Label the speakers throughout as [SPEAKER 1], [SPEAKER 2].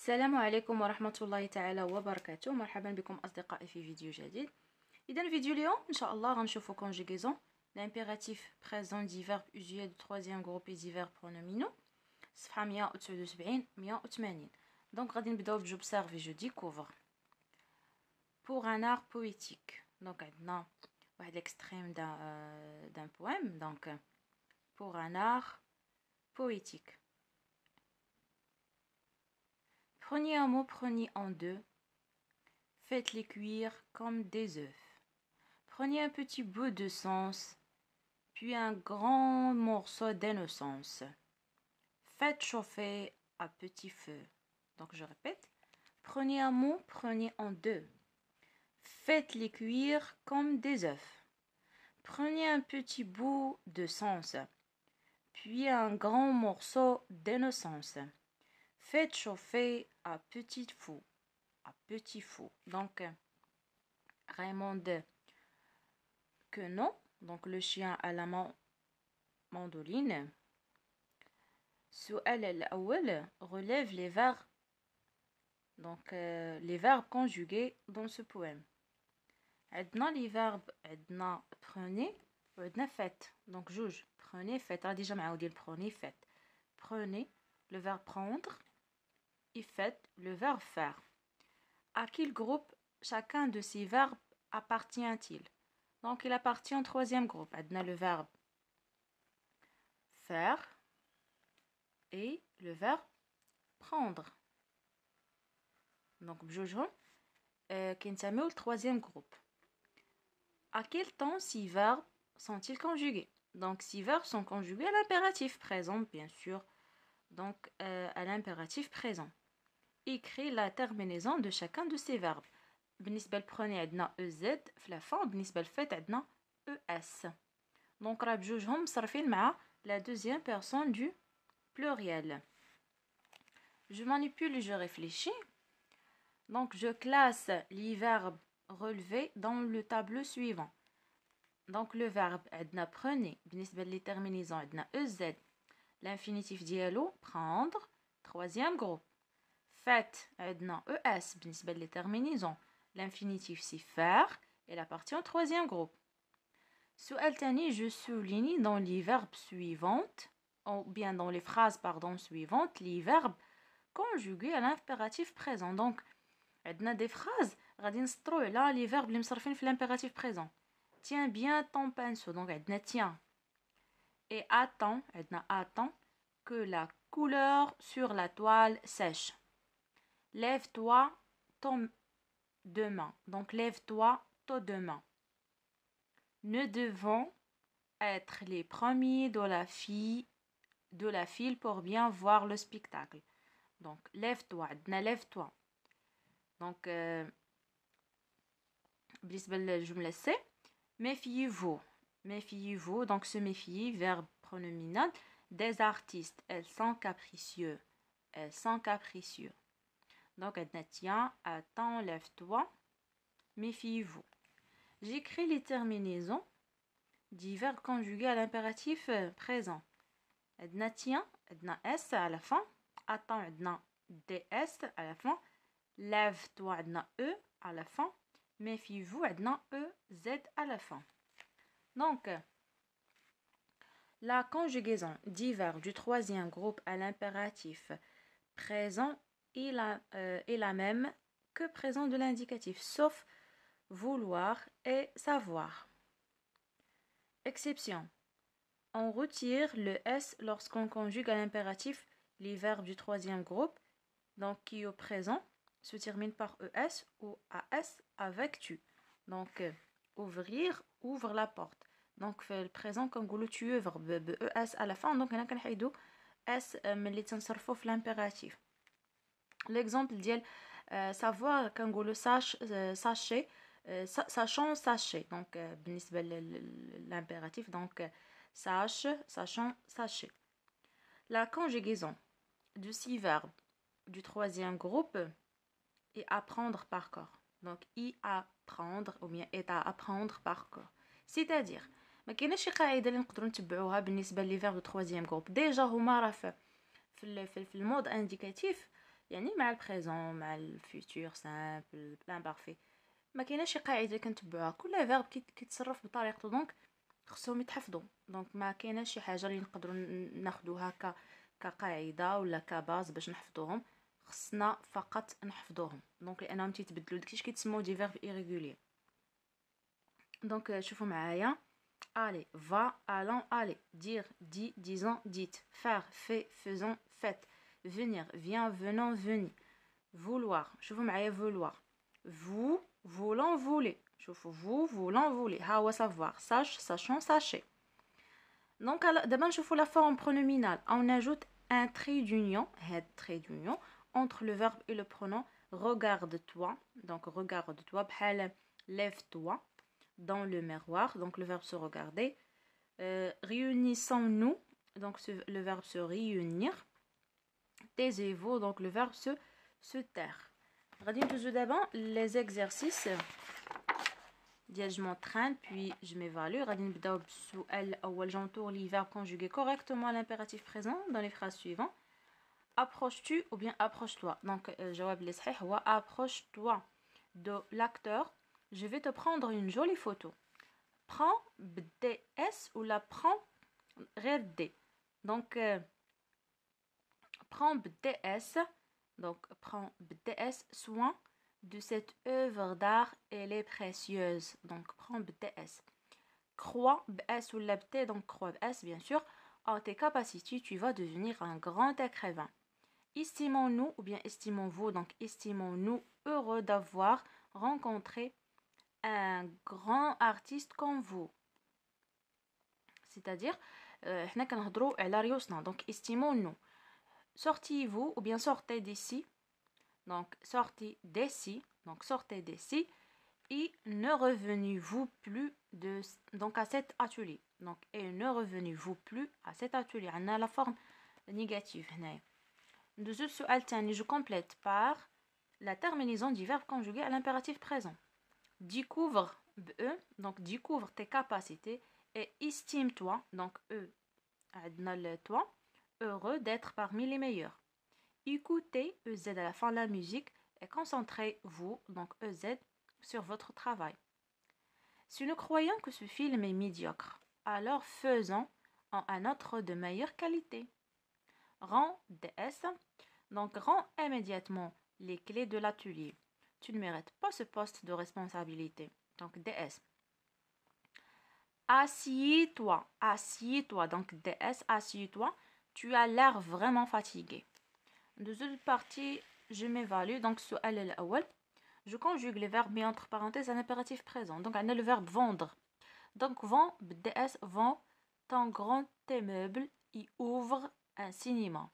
[SPEAKER 1] السلام عليكم ورحمة الله تعالى وبركاته. مرحبا بكم أصدقائي في فيديو جديد. إذا فيديو اليوم إن شاء الله غنشوفو conjugaison l'impératif présent du verbe usuel du troisième groupe et du verbe pronominaux صفحة 179 180. Donc غادي نبداو بجوبسيرف جو ديكوفر. Pour un art poétique. Donc عندنا واحد l'extrême d'un poème. Donc pour un art poétique. Prenez un mot, prenez en deux, faites-les cuire comme des œufs. Prenez un petit bout de sens, puis un grand morceau d'innocence. Faites chauffer à petit feu. Donc je répète, prenez un mot, prenez en deux, faites-les cuire comme des œufs. Prenez un petit bout de sens, puis un grand morceau d'innocence. Faites chauffer à petit feu. À petit feu. Donc, Raymond que non. Donc, le chien à la mandoline. Su'al al-awwal relève les verbes. Donc, les verbes conjugués dans ce poème. عندنا les verbes عندنا prenez وعندنا faites. Donc, juge. Prenez, faites. راه déjà معاودين prenez, faites. Prenez, le verbe prendre. Et faites, le verbe faire. À quel groupe chacun de ces verbes appartient-il? Donc, il appartient au troisième groupe. On a le verbe faire et le verbe prendre. Donc, بجوجهم كينتميو le troisième groupe. À quel temps ces verbes sont-ils conjugués? Donc, ces verbes sont conjugués à l'impératif présent, bien sûr. Donc, à l'impératif présent. Écrit la terminaison de chacun de ces verbes. بالنسبة لبروني عندنا EZ في la fin. بالنسبة لفات عندنا ES. Donc راه بجوجهم مصرفين مع la deuxième personne du pluriel. Je manipule et je réfléchis. Donc je classe les verbes relevés dans le tableau suivant. Donc le verbe عندنا prenez. بالنسبة لي terminaison عندنا EZ. L'infinitif ديالو prendre. Troisième groupe. Faites عندنا ES. بالنسبة لي terminaison. L'infinitif c'est faire. Elle appartient au troisième groupe. سؤال تاني, je souligne dans les verbes suivantes, ou bien dans les phrases suivantes, les verbes conjugués à l'impératif présent. Donc, عندنا des phrases غادي نسطرو على les verbes اللي مصرفين في l'impératif présent. Tiens bien ton pinceau. Donc, عندنا tiens. Et attends, عندنا attends que la couleur sur la toile sèche. Lève-toi ton demain. Donc, lève-toi tôt demain. Nous devons être les premiers de la file pour bien voir le spectacle. Donc, lève-toi. Lève-toi. Donc, بالنسبة للجملة C, méfiez-vous. Méfiez-vous. Donc, se méfier, verbe pronominal. Des artistes, elles sont capricieux. Elles sont capricieux. Donc, tiens, attends, lève-toi. Méfiez-vous. J'écris les terminaisons du verbe conjugué à l'impératif présent. Adna tiens, adna S à la fin. Attends, adna DS à la fin. Lève-toi, adna E à la fin. Méfiez-vous, adna EZ à la fin. Donc, la conjugaison du verbe du troisième groupe à l'impératif présent est la même que présent de l'indicatif, sauf vouloir et savoir. Exception. On retire le S lorsqu'on conjugue à l'impératif les verbes du troisième groupe, donc qui au présent se terminent par ES ou AS avec tu. Donc, ouvrir, ouvre la porte. Donc, le présent, comme vous le tu verbe ES à la fin, donc on a كنحيدو S ملي تنصرفو في l'impératif. L'exemple ديال savoir quand le sache, sachez. Sachant, sachez. Donc, بالنسبة l'impératif, donc, sache, sachant, sachez. La conjugaison de ces verbes du troisième groupe est apprendre par corps. Donc, y apprendre ou bien est à apprendre par corps. C'est-à-dire, ما كايناش شي قاعده اللي نقدروا نتبعوها بالنسبه لي فيرب دو troisième groupe. ديجا هما راه في المود انديكاتيف يعني مع البريزون مع الفيوتور سامبل l'imparfait ما كايناش شي قاعده كنتبعوها كل فيرب كيتصرف بطريقته دونك خصهم يتحفظوا دونك ما كايناش شي حاجه اللي نقدروا ناخذوها كقاعده ولا كباز باش نحفظوهم خصنا فقط نحفظوهم دونك لانهم تيتبدلوا داكشي كيتسموا دي فيرب irréguliers دونك شوفوا معايا aller va allant aller dire dit disant dites faire fait faisant faites venir vient venant venez vouloir شوفوا معايا vouloir vous voulant voulez شوفوا vous voulant voulez ها هو savoir sache sachant sachez donc d'abord نشوفوا la forme pronominale on ajoute un trait d'union head trait d'union entre le verbe et le pronom regarde-toi donc regarde-toi بحال lève-toi dans le miroir donc le verbe se regarder réunissons-nous donc le verbe se réunir taisez-vous donc le verbe se taire غادي ندوزو دابا les exercices ديال je m'entraîne puis je m'évalue غادي نبداو بالسؤال الاول j'entoure les verbes conjugués correctement à l'impératif présent dans les phrases suivantes approches-tu ou bien approche-toi donc الجواب اللي صحيح هو approche-toi de l'acteur je vais te prendre une jolie photo prends BDS ou la prends غير D donc prends BDS donc prends BDS soin de cette œuvre d'art elle est précieuse donc prends BDS crois BS ou la BT donc crois BS bien sûr en tes capacités tu vas devenir un grand écrivain estimons-nous ou bien estimons-vous donc estimons-nous heureux d'avoir rencontré un grand artiste comme vous c'est-à-dire حنا كنهضروا على ريوسنا donc estimons-nous sortez-vous ou bien sortez d'ici donc sortez d'ici donc sortez d'ici et ne revenez-vous plus donc à cet atelier donc et ne revenez-vous plus à cet atelier on a la forme négative هنايا ندوزو السؤال الثاني je complète par la terminaison du verbe conjugué à l'impératif présent découvre donc découvre tes capacités et estime-toi donc عندنا le toi heureux d'être parmi les meilleurs écoutez EZ à la fin de la musique et concentrez-vous donc EZ sur votre travail si nous croyons que ce film est médiocre alors faisons un autre de meilleure qualité rends DS donc rends immédiatement les clés de l'atelier tu ne mérites pas ce poste de responsabilité donc DS assieds-toi assieds-toi donc DS assieds-toi tu as l'air vraiment fatigué deuxième partie je m'évalue donc السؤال الأول je conjugue les verbes mis entre parenthèses un impératif présent donc on a le verbe vendre donc vend DS vend ton grand immeuble et ouvre un cinéma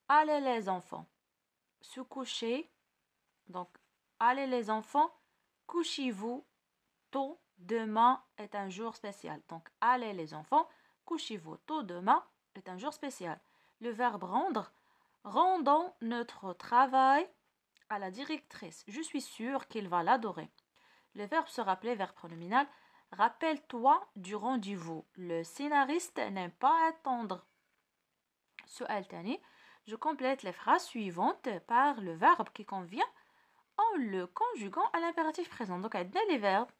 [SPEAKER 1] allez les enfants se coucher donc allez les enfants couchez-vous tôt demain est un jour spécial donc allez les enfants couchez-vous tôt demain est un jour spécial le verbe rendre rendons notre travail à la directrice je suis sûre qu'il va l'adorer le verbe se rappeler verbe pronominal rappelle-toi du rendez-vous le scénariste n'aime pas attendre سؤال تاني je complète les phrases suivantes par le verbe qui convient en le conjuguant à l'impératif présent donc عندنا les verbes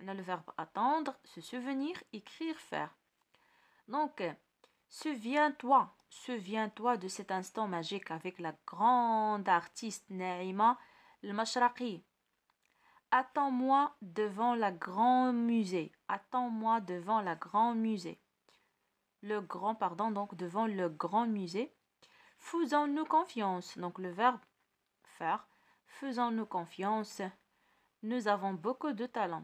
[SPEAKER 1] on a le verbe attendre se souvenir écrire faire donc souviens-toi de cet instant magique avec la grande artiste Naïma El-Mashraqi attends-moi devant la grand musée attends-moi devant la grand musée le grand pardon donc devant le grand musée faisons-nous confiance donc le verbe faire faisons-nous confiance nous avons beaucoup de talent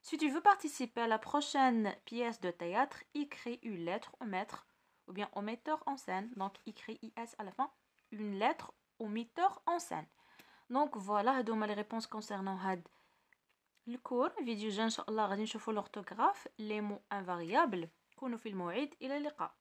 [SPEAKER 1] si tu veux participer à la prochaine pièce de théâtre écris une lettre au maître ou bien au metteur en scène donc écris IS à la fin une lettre au metteur en scène donc voilà هادو هما les réponses concernant هاد الكور فيديو جاي ان شاء الله غادي نشوفوا l'orthographe les mots invariables كونوا في الموعد الى اللقاء